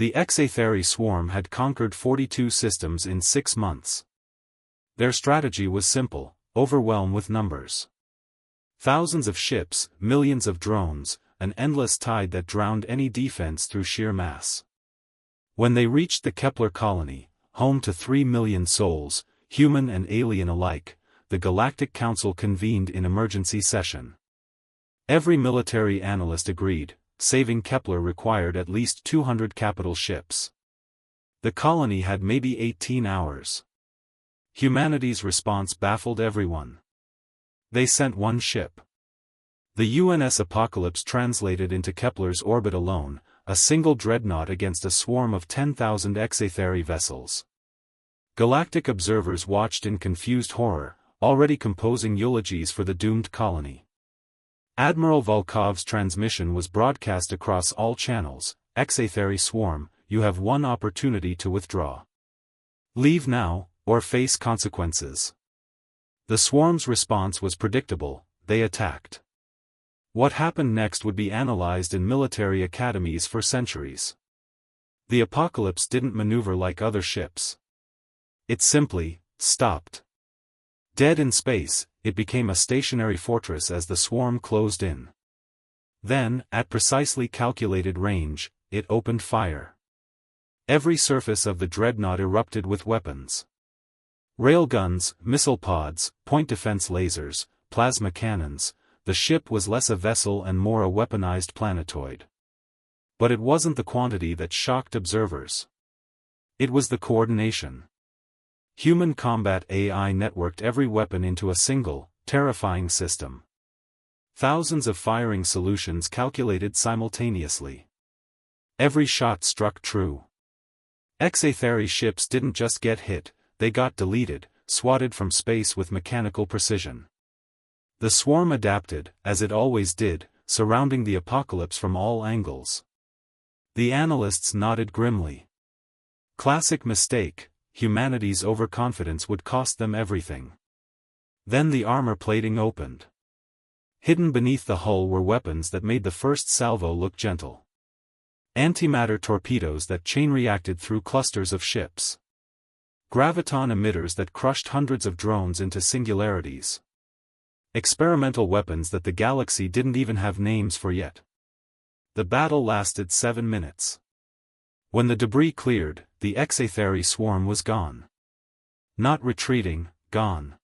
The SpacePirates swarm had conquered 42 systems in 6 months. Their strategy was simple: overwhelm with numbers. Thousands of ships, millions of drones, an endless tide that drowned any defense through sheer mass. When they reached the Kepler colony, home to 3 million souls, human and alien alike, the Galactic Council convened in emergency session. Every military analyst agreed, saving Kepler required at least 200 capital ships. The colony had maybe 18 hours. Humanity's response baffled everyone. They sent one ship. The UNS Apocalypse translated into Kepler's orbit alone, a single dreadnought against a swarm of 10,000 SpacePirates vessels. Galactic observers watched in confused horror, already composing eulogies for the doomed colony. Admiral Volkov's transmission was broadcast across all channels: SpacePirates swarm, you have one opportunity to withdraw. Leave now, or face consequences. The swarm's response was predictable: they attacked. What happened next would be analyzed in military academies for centuries. The Apocalypse didn't maneuver like other ships. It simply stopped. Dead in space, it became a stationary fortress as the swarm closed in. Then, at precisely calculated range, it opened fire. Every surface of the dreadnought erupted with weapons. Railguns, missile pods, point defense lasers, plasma cannons. The ship was less a vessel and more a weaponized planetoid. But it wasn't the quantity that shocked observers. It was the coordination. Human combat AI networked every weapon into a single, terrifying system. Thousands of firing solutions calculated simultaneously. Every shot struck true. SpacePirates ships didn't just get hit, they got deleted, swatted from space with mechanical precision. The swarm adapted, as it always did, surrounding the Apocalypse from all angles. The analysts nodded grimly. Classic mistake: humanity's overconfidence would cost them everything. Then the armor plating opened. Hidden beneath the hull were weapons that made the first salvo look gentle. Antimatter torpedoes that chain-reacted through clusters of ships. Graviton emitters that crushed hundreds of drones into singularities. Experimental weapons that the galaxy didn't even have names for yet. The battle lasted 7 minutes. When the debris cleared, the SpacePirates swarm was gone. Not retreating, gone.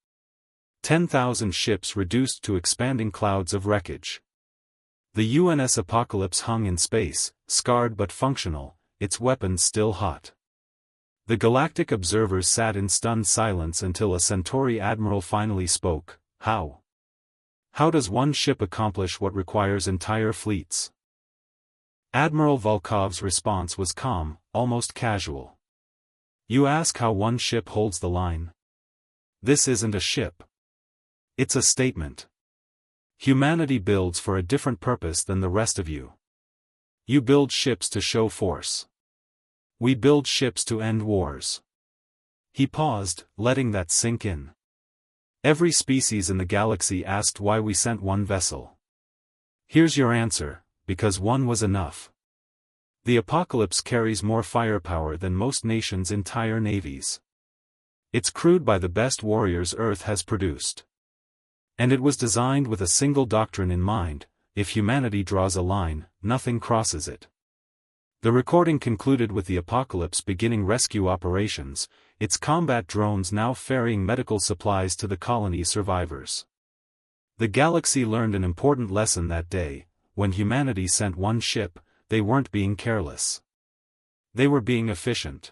10,000 ships reduced to expanding clouds of wreckage. The UNS Apocalypse hung in space, scarred but functional, its weapons still hot. The galactic observers sat in stunned silence until a Centauri admiral finally spoke. How? How does one ship accomplish what requires entire fleets? Admiral Volkov's response was calm, almost casual. You ask how one ship holds the line? This isn't a ship. It's a statement. Humanity builds for a different purpose than the rest of you. You build ships to show force. We build ships to end wars. He paused, letting that sink in. Every species in the galaxy asked why we sent one vessel. Here's your answer: because one was enough. The Apocalypse carries more firepower than most nations' entire navies. It's crewed by the best warriors Earth has produced. And it was designed with a single doctrine in mind: if humanity draws a line, nothing crosses it. The recording concluded with the Apocalypse beginning rescue operations, its combat drones now ferrying medical supplies to the colony's survivors. The galaxy learned an important lesson that day: when humanity sent one ship, they weren't being careless. They were being efficient.